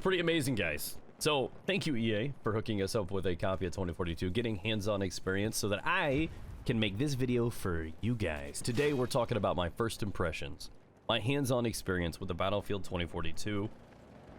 pretty amazing, guys. So thank you, EA, for hooking us up with a copy of 2042, getting hands-on experience so that I can make this video for you guys. Today we're talking about my first impressions, my hands-on experience with the Battlefield 2042,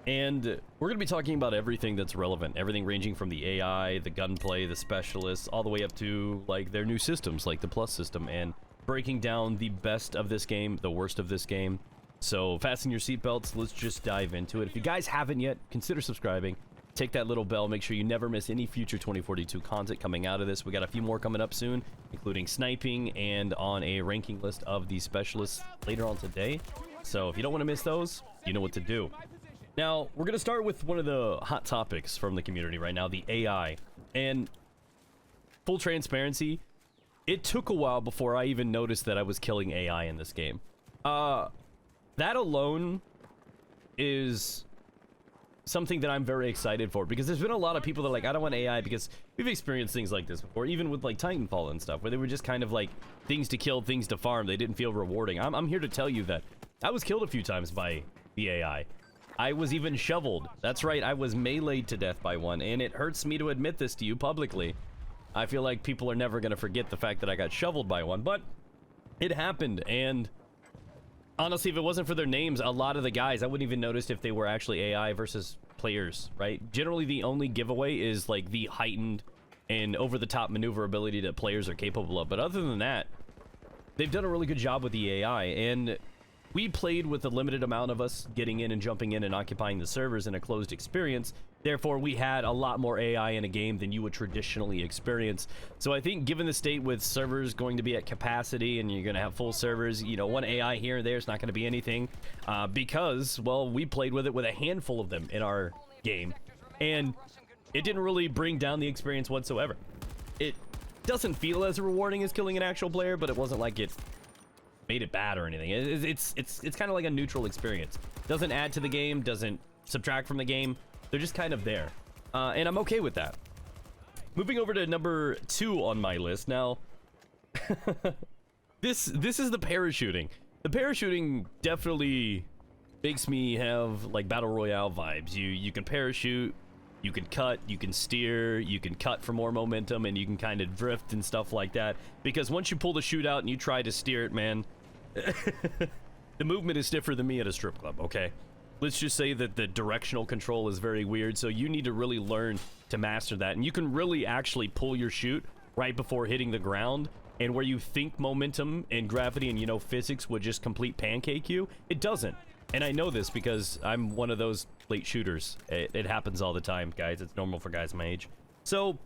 and we're going to be talking about everything that's relevant, everything ranging from the AI, the gunplay, the specialists, all the way up to like their new systems like the Plus system, and breaking down the best of this game, the worst of this game. So fasten your seatbelts, let's just dive into it. If you guys haven't yet, consider subscribing. Take that little bell, make sure you never miss any future 2042 content coming out of this. We got a few more coming up soon, including sniping and on a ranking list of the specialists later on today. So if you don't want to miss those, you know what to do. Now, we're going to start with one of the hot topics from the community right now, the AI. And full transparency, it took a while before I even noticed that I was killing AI in this game. That alone is something that I'm very excited for, because there's been a lot of people that are like, I don't want AI, because we've experienced things like this before, even with like Titanfall and stuff, where they were just kind of like things to kill, things to farm. They didn't feel rewarding. I'm here to tell you that I was killed a few times by the AI. I was even shoveled. That's right, I was meleeed to death by one, and it hurts me to admit this to you publicly. I feel like people are never going to forget the fact that I got shoveled by one, but it happened, and honestly, if it wasn't for their names, a lot of the guys, I wouldn't even notice if they were actually AI versus players, right? Generally, the only giveaway is like the heightened and over-the-top maneuverability that players are capable of, but other than that, they've done a really good job with the AI, and we played with a limited amount of us getting in and jumping in and occupying the servers in a closed experience. Therefore, we had a lot more AI in a game than you would traditionally experience. So I think given the state with servers going to be at capacity and you're going to have full servers, you know, one AI here and there is not going to be anything because, well, we played with it with a handful of them in our game, and it didn't really bring down the experience whatsoever. It doesn't feel as rewarding as killing an actual player, but it wasn't like it made it bad or anything. It's kind of like a neutral experience. Doesn't add to the game, doesn't subtract from the game. They're just kind of there, and I'm okay with that. Moving over to number 2 on my list now. this is the parachuting. The parachuting definitely makes me have like battle royale vibes. You can parachute, you can cut, you can steer, you can cut for more momentum, and you can kind of drift and stuff like that. Because once you pull the chute out and you try to steer it, man, the movement is stiffer than me at a strip club, okay? Let's just say that the directional control is very weird, so you need to really learn to master that. And you can really actually pull your chute right before hitting the ground, and where you think momentum and gravity and, you know, physics would just complete pancake you, it doesn't. And I know this because I'm one of those late shooters. It happens all the time, guys. It's normal for guys my age. So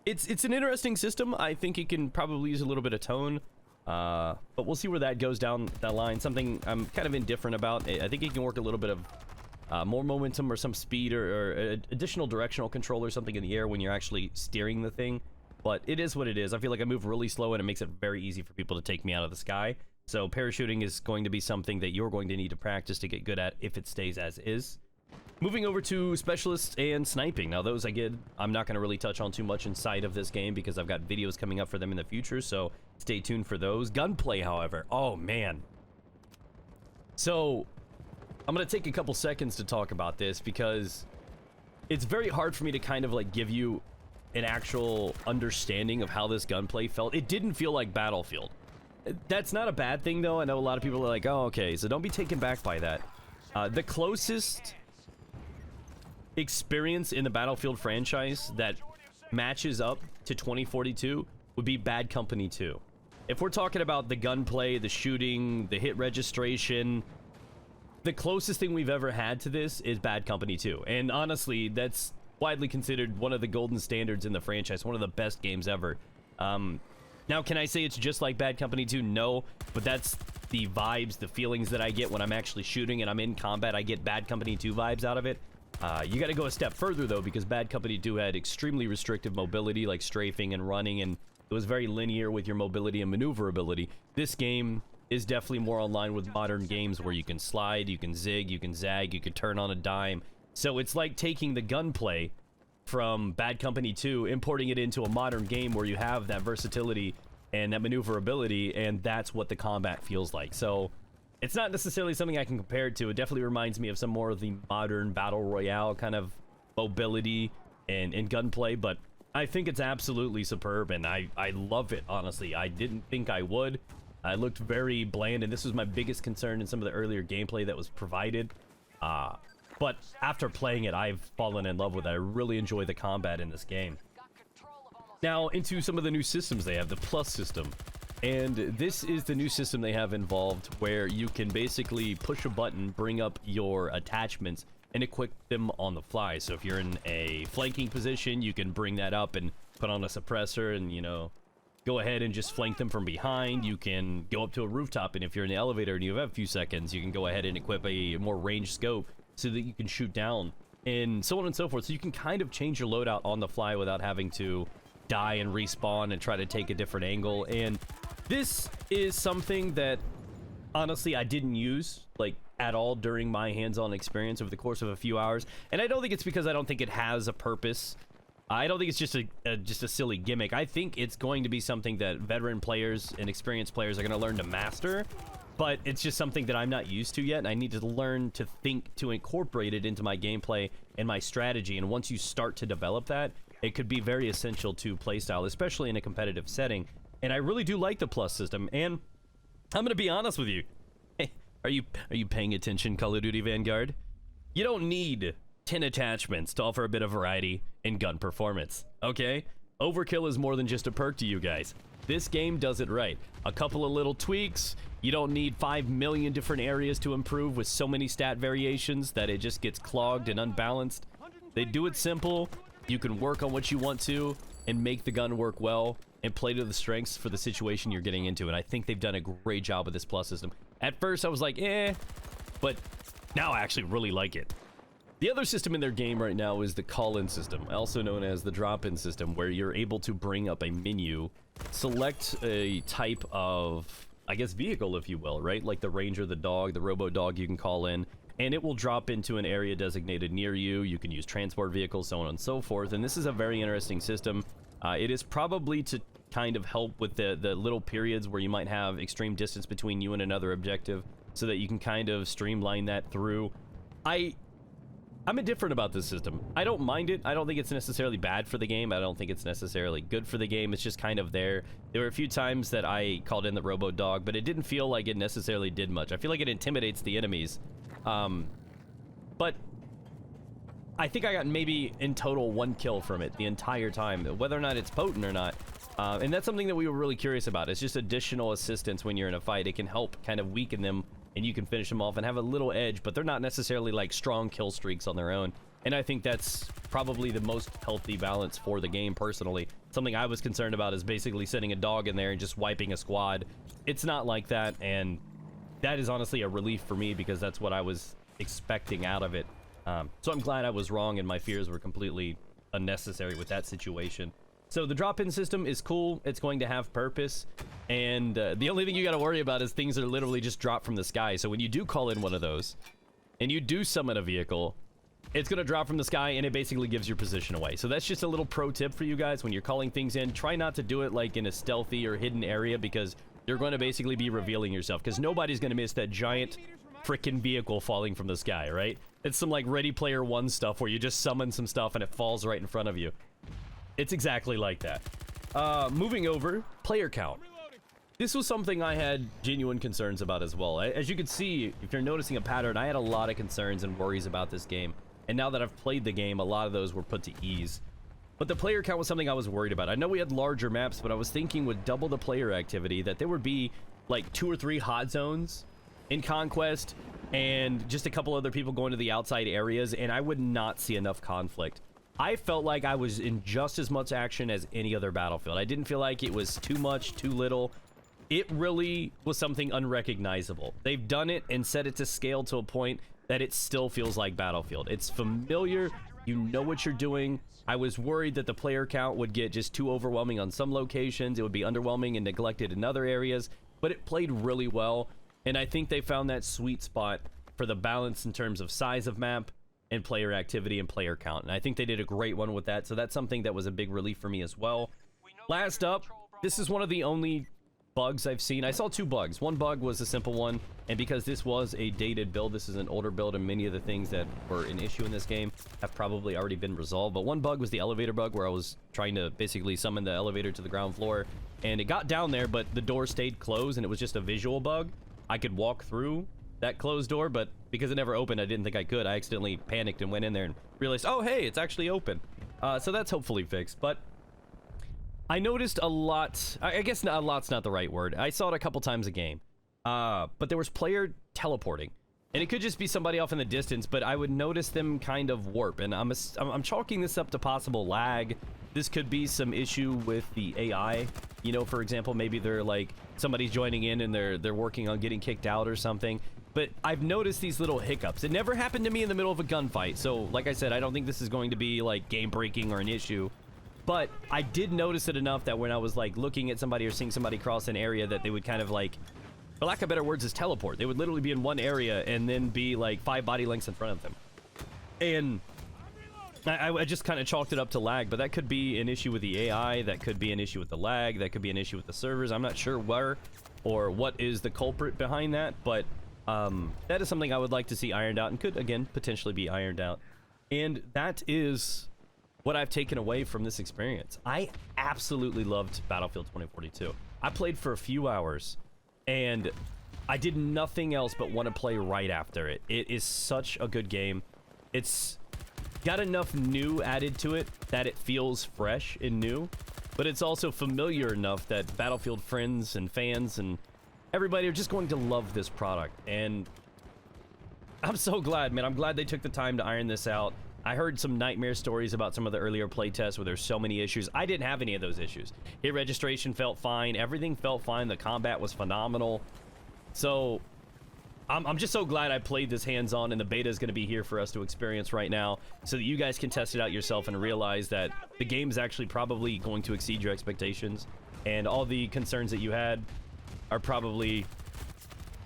it's an interesting system. I think it can probably use a little bit of tone, but we'll see where that goes down that line. Something I'm kind of indifferent about. I think it can work a little bit of more momentum or some speed or additional directional control or something in the air when you're actually steering the thing. But it is what it is. I feel like I move really slow, and it makes it very easy for people to take me out of the sky. So parachuting is going to be something that you're going to need to practice to get good at if it stays as is. Moving over to specialists and sniping. Now those I'm not going to really touch on too much inside of this game because I've got videos coming up for them in the future, so stay tuned for those. Gunplay, however, oh man. So I'm going to take a couple seconds to talk about this because it's very hard for me to kind of like give you an actual understanding of how this gunplay felt. It didn't feel like Battlefield. That's not a bad thing, though. I know a lot of people are like, oh, okay, so don't be taken back by that. The closest experience in the Battlefield franchise that matches up to 2042 would be Bad Company 2. If we're talking about the gunplay, the shooting, the hit registration, the closest thing we've ever had to this is Bad Company 2. And honestly, that's widely considered one of the golden standards in the franchise, one of the best games ever. Now, can I say it's just like Bad Company 2? No, but that's the vibes, the feelings that I get when I'm actually shooting and I'm in combat. I get Bad Company 2 vibes out of it. You got to go a step further, though, because Bad Company 2 had extremely restrictive mobility, like strafing and running, and it was very linear with your mobility and maneuverability. This game is definitely more online with modern games where you can slide, you can zig, you can zag, you can turn on a dime. So it's like taking the gunplay from Bad Company 2, importing it into a modern game where you have that versatility and that maneuverability, and that's what the combat feels like. So It's not necessarily something I can compare it to. It definitely reminds me of some more of the modern battle royale kind of mobility and gunplay, but I think it's absolutely superb, and I love it, honestly. I didn't think I would. I looked very bland, and this was my biggest concern in some of the earlier gameplay that was provided. But after playing it, I've fallen in love with it. I really enjoy the combat in this game. Now, into some of the new systems they have, the Plus system. And this is the new system they have involved where you can basically push a button, bring up your attachments, and equip them on the fly. So if you're in a flanking position, you can bring that up and put on a suppressor and, you know, go ahead and just flank them from behind. You can go up to a rooftop, and if you're in the elevator and you have a few seconds, you can go ahead and equip a more ranged scope so that you can shoot down, and so on and so forth. So you can kind of change your loadout on the fly without having to die and respawn and try to take a different angle. And this is something that honestly I didn't use like at all during my hands-on experience over the course of a few hours, and I don't think it's because I don't think it has a purpose. I don't think it's just a silly gimmick. I think it's going to be something that veteran players and experienced players are going to learn to master, but it's just something that I'm not used to yet, and I need to learn to think to incorporate it into my gameplay and my strategy. And once you start to develop that, it could be very essential to playstyle, especially in a competitive setting. And I really do like the Plus system, and I'm gonna be honest with you. Hey, are you paying attention, Call of Duty Vanguard? You don't need 10 attachments to offer a bit of variety in gun performance, okay? Overkill is more than just a perk to you guys. This game does it right. A couple of little tweaks. You don't need 5 million different areas to improve with so many stat variations that it just gets clogged and unbalanced. They do it simple. You can work on what you want to and make the gun work well and play to the strengths for the situation you're getting into. And I think they've done a great job with this Plus system. At first, I was like, eh, but now I actually really like it. The other system in their game right now is the call-in system, also known as the drop-in system, where you're able to bring up a menu, select a type of, I guess, vehicle, if you will, right? Like the Ranger, the dog, the robo-dog you can call in, and it will drop into an area designated near you. You can use transport vehicles, so on and so forth. And this is a very interesting system. It is probably to kind of help with the little periods where you might have extreme distance between you and another objective, so that you can kind of streamline that through. I'm indifferent about this system. I don't mind it. I don't think it's necessarily bad for the game. I don't think it's necessarily good for the game. It's just kind of there. There were a few times that I called in the robo-dog, but it didn't feel like it necessarily did much. I feel like it intimidates the enemies. But I think I got maybe in total 1 kill from it the entire time, whether or not it's potent or not. And that's something that we were really curious about. It's just additional assistance when you're in a fight. It can help kind of weaken them, and you can finish them off and have a little edge, but they're not necessarily like strong kill streaks on their own. And I think that's probably the most healthy balance for the game, personally. Something I was concerned about is basically sending a dog in there and just wiping a squad. It's not like that, and that is honestly a relief for me, because that's what I was expecting out of it. So I'm glad I was wrong and my fears were completely unnecessary with that situation. So the drop-in system is cool. It's going to have purpose, and the only thing you got to worry about is things that are literally just dropped from the sky. So when you do call in one of those and you do summon a vehicle, it's going to drop from the sky, and it basically gives your position away. So that's just a little pro tip for you guys. When you're calling things in, try not to do it like in a stealthy or hidden area, because you're going to basically be revealing yourself, because nobody's going to miss that giant freaking vehicle falling from the sky, right? It's some like Ready Player One stuff where you just summon some stuff and it falls right in front of you. It's exactly like that. Moving over, player count. This was something I had genuine concerns about as well. As you can see, if you're noticing a pattern, I had a lot of concerns and worries about this game. And now that I've played the game, a lot of those were put to ease. But the player count was something I was worried about. I know we had larger maps, but I was thinking with double the player activity that there would be like 2 or 3 hot zones in Conquest and just a couple other people going to the outside areas, and I would not see enough conflict. I felt like I was in just as much action as any other Battlefield. I didn't feel like it was too much, too little. It really was something unrecognizable. They've done it and set it to scale to a point that it still feels like Battlefield. It's familiar. You know what you're doing. I was worried that the player count would get just too overwhelming on some locations. It would be underwhelming and neglected in other areas, but it played really well. And I think they found that sweet spot for the balance in terms of size of map and player activity and player count. And I think they did a great one with that. So that's something that was a big relief for me as well. Last up, this is one of the only bugs I've seen. I saw 2 bugs. One bug was a simple one, and because this was a dated build, this is an older build, and many of the things that were an issue in this game have probably already been resolved. But one bug was the elevator bug, where I was trying to basically summon the elevator to the ground floor, and it got down there, but the door stayed closed, and it was just a visual bug. I could walk through that closed door, but because it never opened, I didn't think I could. I accidentally panicked and went in there and realized, oh, hey, it's actually open. So that's hopefully fixed. But I noticed a lot, I guess a lot's not the right word. I saw it a couple times a game, but there was player teleporting, and it could just be somebody off in the distance, but I would notice them kind of warp, and I'm chalking this up to possible lag. This could be some issue with the AI, you know, for example, maybe they're like, somebody's joining in and they're working on getting kicked out or something, but I've noticed these little hiccups. It never happened to me in the middle of a gunfight, so like I said, I don't think this is going to be like game breaking or an issue. But I did notice it enough that when I was like looking at somebody or seeing somebody cross an area, that they would kind of like, for lack of better words, is teleport. They would literally be in one area and then be like 5 body lengths in front of them. And I just kind of chalked it up to lag, but that could be an issue with the AI, that could be an issue with the lag, that could be an issue with the servers. I'm not sure where or what is the culprit behind that, but that is something I would like to see ironed out and could, again, potentially be ironed out. And that is what I've taken away from this experience. I absolutely loved Battlefield 2042. I played for a few hours, and I did nothing else but want to play right after it. It is such a good game. It's got enough new added to it that it feels fresh and new, but it's also familiar enough that Battlefield friends and fans and everybody are just going to love this product. And I'm so glad, man. I'm glad they took the time to iron this out. I heard some nightmare stories about some of the earlier playtests where there's so many issues. I didn't have any of those issues. Hit registration felt fine. Everything felt fine. The combat was phenomenal. So I'm just so glad I played this hands-on, and the beta is going to be here for us to experience right now so that you guys can test it out yourself and realize that the game is actually probably going to exceed your expectations, and all the concerns that you had are probably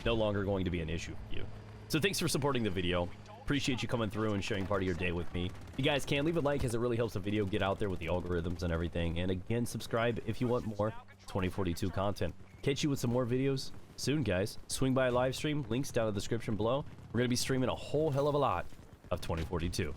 no longer going to be an issue for you. So thanks for supporting the video. Appreciate you coming through and sharing part of your day with me. You guys can leave a like, as it really helps the video get out there with the algorithms and everything. And again, subscribe if you want more 2042 content. Catch you with some more videos soon, guys. Swing by a live stream. Links down in the description below. We're going to be streaming a whole hell of a lot of 2042.